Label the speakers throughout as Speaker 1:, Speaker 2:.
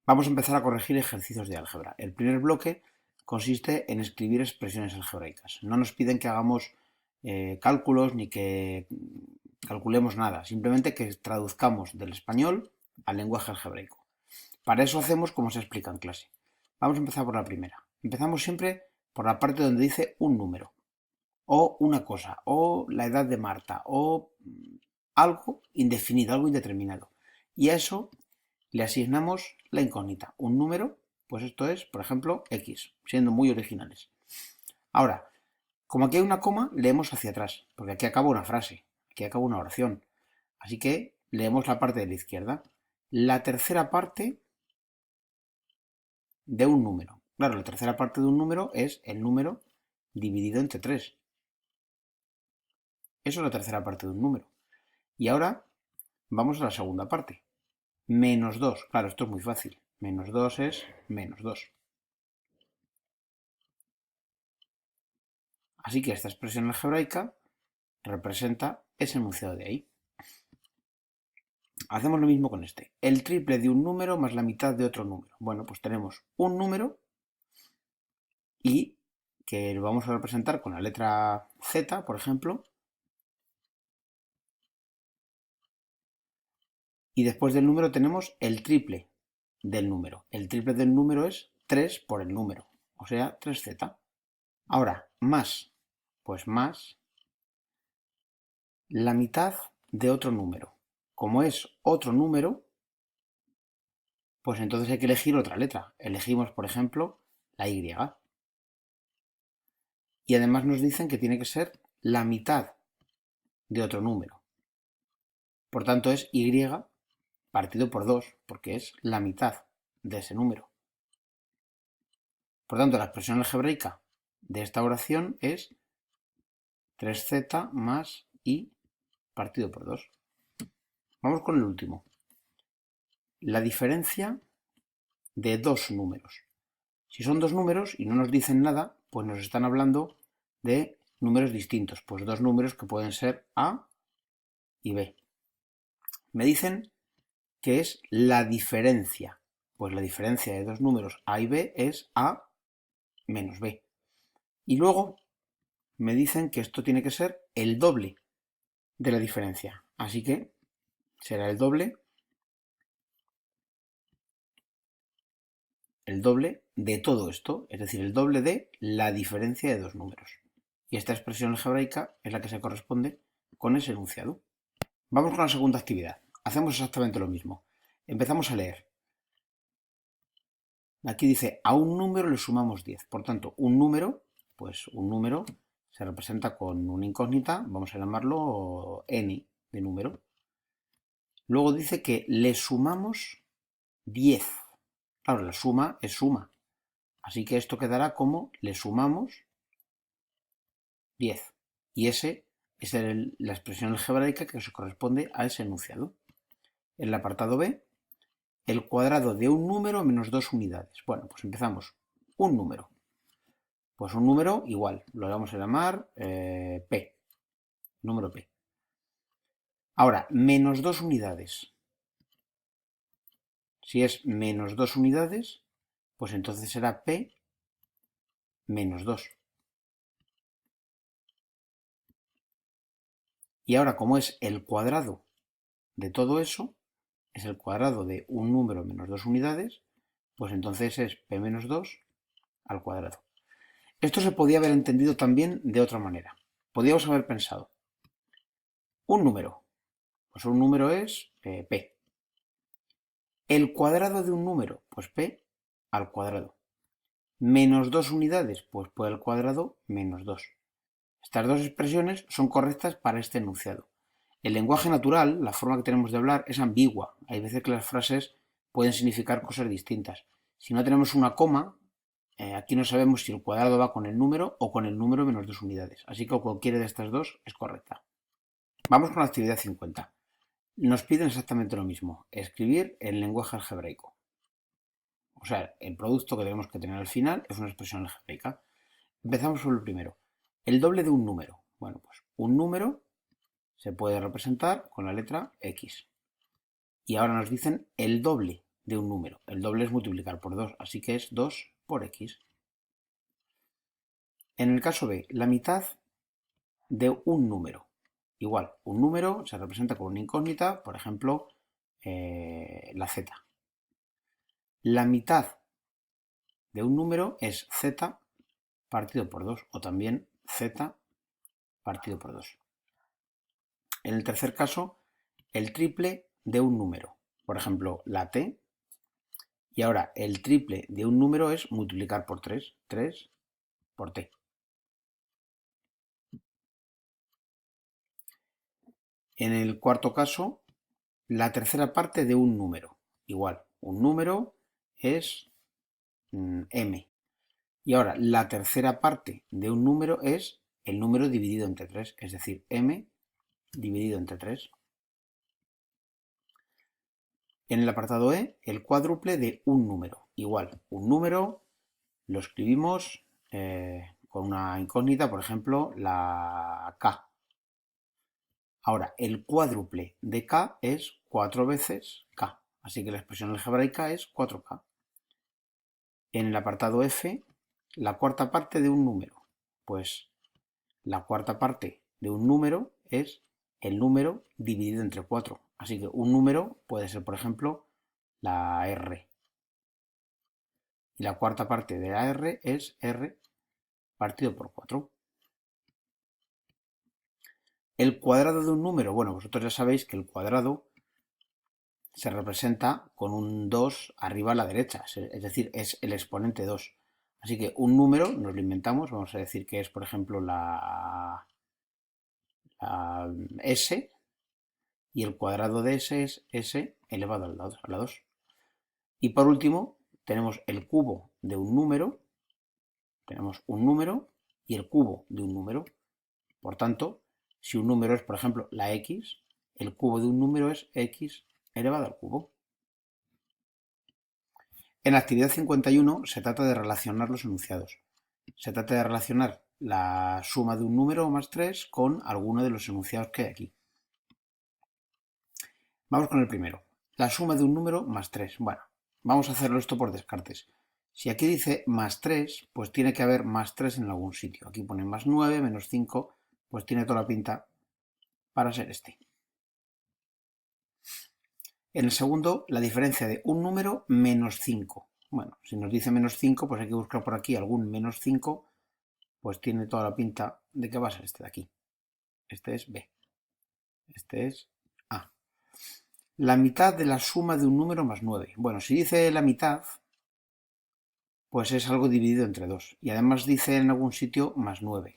Speaker 1: Vamos a empezar a corregir ejercicios de álgebra. El primer bloque consiste en escribir expresiones algebraicas. No nos piden que hagamos cálculos ni que calculemos nada, simplemente que traduzcamos del español al lenguaje algebraico. Para eso hacemos como se explica en clase. Vamos a empezar por la primera. Empezamos siempre por la parte donde dice un número, o una cosa, o la edad de Marta, o algo indefinido, algo indeterminado. Y a eso le asignamos la incógnita, un número, pues esto es, por ejemplo, x, siendo muy originales. Ahora, como aquí hay una coma, leemos hacia atrás, porque aquí acaba una frase, aquí acaba una oración. Así que leemos la parte de la izquierda. La tercera parte de un número. Claro, la tercera parte de un número es el número dividido entre 3. Eso es la tercera parte de un número. Y ahora vamos a la segunda parte. Menos 2. Claro, esto es muy fácil. Menos 2 es menos 2. Así que esta expresión algebraica representa ese enunciado de ahí. Hacemos lo mismo con este. El triple de un número más la mitad de otro número. Bueno, pues tenemos un número y que lo vamos a representar con la letra Z, por ejemplo. Y después del número tenemos el triple del número. El triple del número es 3 por el número, o sea, 3Z. Ahora, más, pues más la mitad de otro número. Como es otro número, pues entonces hay que elegir otra letra. Elegimos, por ejemplo, la Y. Y además nos dicen que tiene que ser la mitad de otro número. Por tanto es Y partido por 2, porque es la mitad de ese número. Por tanto, la expresión algebraica de esta oración es 3z más y partido por 2. Vamos con el último. La diferencia de dos números. Si son dos números y no nos dicen nada, pues nos están hablando de números distintos. Pues dos números que pueden ser A y B. Me dicen que es la diferencia. Pues la diferencia de dos números A y B es A menos B. Y luego me dicen que esto tiene que ser el doble de la diferencia. Así que será el doble de todo esto, es decir, el doble de la diferencia de dos números. Y esta expresión algebraica es la que se corresponde con ese enunciado. Vamos con la segunda actividad. Hacemos exactamente lo mismo. Empezamos a leer. Aquí dice, a un número le sumamos 10. Por tanto, un número, pues un número se representa con una incógnita, vamos a llamarlo n de número. Luego dice que le sumamos 10. Claro, la suma es suma. Así que esto quedará como le sumamos 10. Y ese es la expresión algebraica que se corresponde a ese enunciado. En el apartado B, el cuadrado de un número menos 2 unidades. Bueno, pues empezamos. Un número. Pues un número igual. Lo vamos a llamar P. Número P. Ahora, menos 2 unidades. Si es menos 2 unidades, pues entonces será P menos 2. Y ahora, como es el cuadrado de todo eso, es el cuadrado de un número menos 2 unidades, pues entonces es P menos 2 al cuadrado. Esto se podía haber entendido también de otra manera. Podríamos haber pensado, un número, pues un número es P. El cuadrado de un número, pues P al cuadrado. Menos 2 unidades, pues P al cuadrado menos 2. Estas dos expresiones son correctas para este enunciado. El lenguaje natural, la forma que tenemos de hablar, es ambigua. Hay veces que las frases pueden significar cosas distintas. Si no tenemos una coma, aquí no sabemos si el cuadrado va con el número o con el número menos 2 unidades. Así que cualquiera de estas dos es correcta. Vamos con la actividad 50. Nos piden exactamente lo mismo, escribir en lenguaje algebraico. O sea, el producto que tenemos que tener al final es una expresión algebraica. Empezamos por el primero. El doble de un número. Bueno, pues un número se puede representar con la letra X. Y ahora nos dicen el doble de un número. El doble es multiplicar por 2, así que es 2 por x. En el caso B, la mitad de un número. Igual, un número se representa con una incógnita, por ejemplo, la z. La mitad de un número es z partido por 2, o también z partido por 2. En el tercer caso, el triple de un número, por ejemplo, la t. Y ahora, el triple de un número es multiplicar por 3, 3 por t. En el cuarto caso, la tercera parte de un número. Igual, un número es m. Y ahora, la tercera parte de un número es el número dividido entre 3, es decir, m dividido entre 3. En el apartado E, el cuádruple de un número. Igual, un número lo escribimos con una incógnita, por ejemplo, la k. Ahora, el cuádruple de k es 4 veces k, así que la expresión algebraica es 4k. En el apartado F, la cuarta parte de un número. Pues la cuarta parte de un número es el número dividido entre 4. Así que un número puede ser, por ejemplo, la r. Y la cuarta parte de la r es r partido por 4. El cuadrado de un número, bueno, vosotros ya sabéis que el cuadrado se representa con un 2 arriba a la derecha, es decir, es el exponente 2. Así que un número, nos lo inventamos, vamos a decir que es, por ejemplo, la s, y el cuadrado de s es s elevado a la 2. Y por último, tenemos el cubo de un número, tenemos un número y el cubo de un número. Por tanto, si un número es, por ejemplo, la x, el cubo de un número es x elevado al cubo. En la actividad 51 se trata de relacionar los enunciados. Se trata de relacionar la suma de un número más 3 con alguno de los enunciados que hay aquí. Vamos con el primero. La suma de un número más 3. Bueno, vamos a hacerlo esto por descartes. Si aquí dice más 3, pues tiene que haber más 3 en algún sitio. Aquí pone más 9, menos 5, pues tiene toda la pinta para ser este. En el segundo, la diferencia de un número menos 5. Bueno, si nos dice menos 5, pues hay que buscar por aquí algún menos 5, pues tiene toda la pinta de que va a ser este de aquí. Este es B. Este es A. La mitad de la suma de un número más 9. Bueno, si dice la mitad, pues es algo dividido entre 2. Y además dice en algún sitio más 9.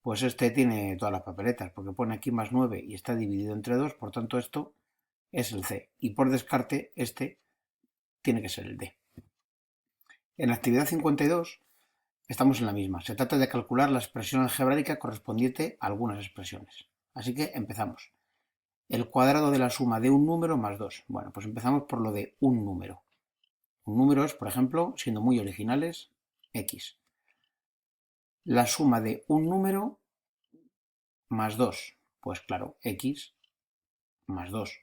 Speaker 1: Pues este tiene todas las papeletas, porque pone aquí más 9 y está dividido entre 2, por tanto esto es el C. Y por descarte, este tiene que ser el D. En la actividad 52 estamos en la misma. Se trata de calcular la expresión algebraica correspondiente a algunas expresiones. Así que empezamos. El cuadrado de la suma de un número más 2. Bueno, pues empezamos por lo de un número. Un número es, por ejemplo, siendo muy originales, x. La suma de un número más 2. Pues claro, x más 2.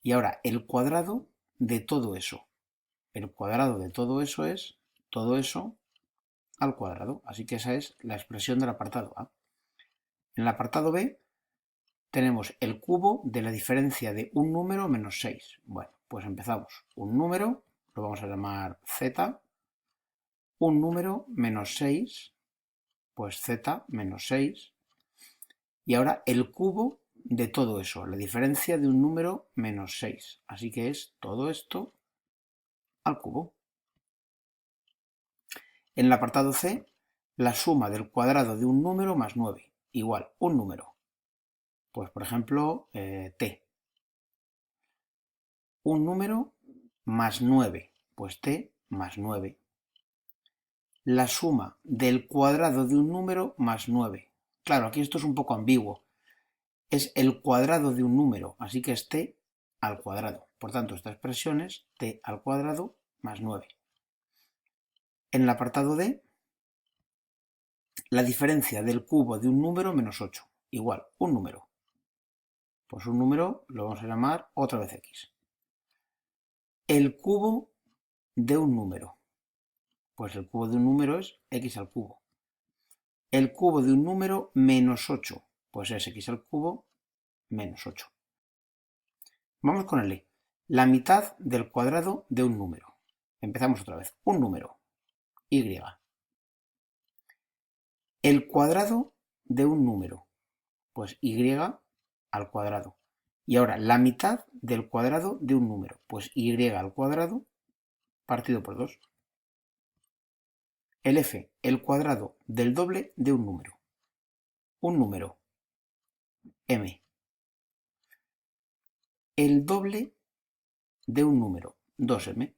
Speaker 1: Y ahora, el cuadrado de todo eso. El cuadrado de todo eso es todo eso al cuadrado. Así que esa es la expresión del apartado A. En el apartado B tenemos el cubo de la diferencia de un número menos 6. Bueno, pues empezamos. Un número, lo vamos a llamar z. Un número menos 6, pues z menos 6. Y ahora el cubo de todo eso, la diferencia de un número menos 6. Así que es todo esto al cubo. En el apartado C, la suma del cuadrado de un número más 9, igual un número. Pues por ejemplo, t. Un número más 9, pues t más 9. La suma del cuadrado de un número más 9. Claro, aquí esto es un poco ambiguo. Es el cuadrado de un número, así que es t al cuadrado. Por tanto, esta expresión es t al cuadrado más 9. En el apartado D, la diferencia del cubo de un número menos 8, igual un número. Pues un número lo vamos a llamar otra vez x. el cubo de un número. Pues el cubo de un número es x al cubo. El cubo de un número menos 8, pues es x al cubo menos 8. Vamos con el e. La mitad del cuadrado de un número. Empezamos otra vez. Un número, y. El cuadrado de un número, pues y al cuadrado. Y ahora, la mitad del cuadrado de un número, pues y al cuadrado partido por 2. El f, el cuadrado del doble de un número. Un número, m. El doble de un número, 2m.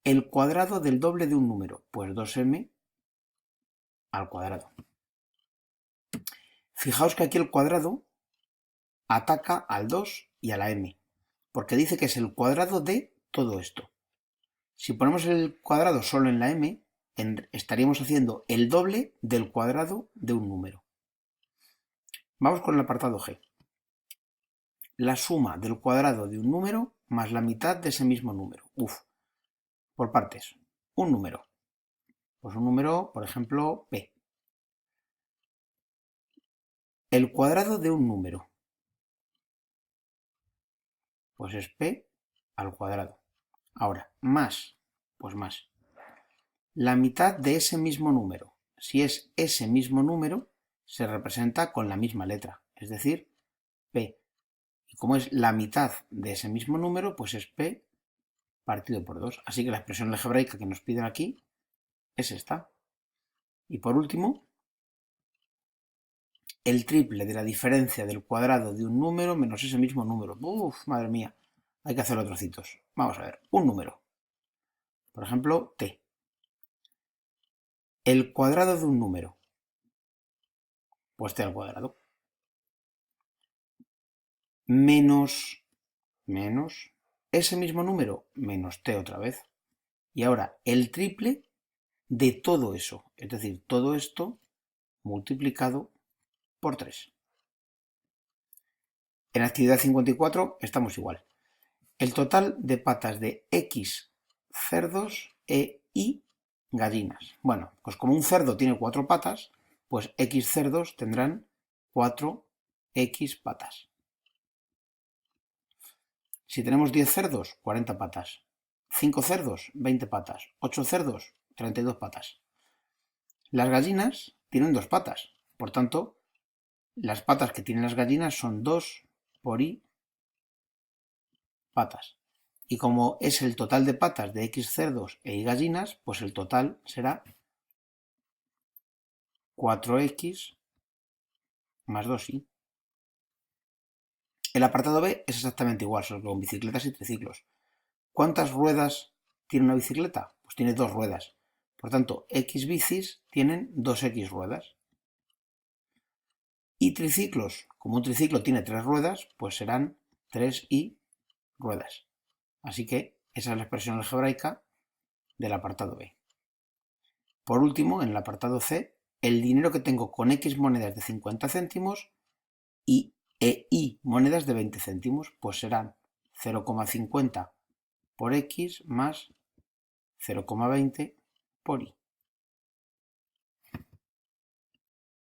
Speaker 1: El cuadrado del doble de un número, pues 2m al cuadrado. Fijaos que aquí el cuadrado ataca al 2 y a la m, porque dice que es el cuadrado de todo esto. Si ponemos el cuadrado solo en la m, estaríamos haciendo el doble del cuadrado de un número. Vamos con el apartado G. La suma del cuadrado de un número más la mitad de ese mismo número. Por partes. Un número. Pues un número, por ejemplo, p. El cuadrado de un número, pues es p al cuadrado. Ahora, más, pues más. La mitad de ese mismo número. Si es ese mismo número, se representa con la misma letra, es decir, p. Y como es la mitad de ese mismo número, pues es p partido por 2. Así que la expresión algebraica que nos piden aquí es esta. Y por último, el triple de la diferencia del cuadrado de un número menos ese mismo número. Madre mía, hay que hacerlo trocitos. Vamos a ver, un número. Por ejemplo, t. El cuadrado de un número, pues t al cuadrado. Menos ese mismo número, menos t otra vez. Y ahora, el triple de todo eso. Es decir, todo esto multiplicado por 3. En actividad 54 estamos igual. El total de patas de X cerdos e Y gallinas. Bueno, pues como un cerdo tiene 4 patas, pues X cerdos tendrán 4X patas. Si tenemos 10 cerdos, 40 patas. 5 cerdos, 20 patas. 8 cerdos, 32 patas. Las gallinas tienen 2 patas. Por tanto, las patas que tienen las gallinas son 2 por Y patas. Y como es el total de patas de X cerdos e Y gallinas, pues el total será 4X más 2Y. El apartado B es exactamente igual, solo que con bicicletas y triciclos. ¿Cuántas ruedas tiene una bicicleta? Pues tiene 2 ruedas. Por tanto, X bicis tienen 2X ruedas. Y triciclos, como un triciclo tiene 3 ruedas, pues serán 3Y ruedas. Así que esa es la expresión algebraica del apartado B. Por último, en el apartado C, el dinero que tengo con X monedas de 50 céntimos y Y monedas de 20 céntimos, pues serán 0,50 por X más 0,20 por Y.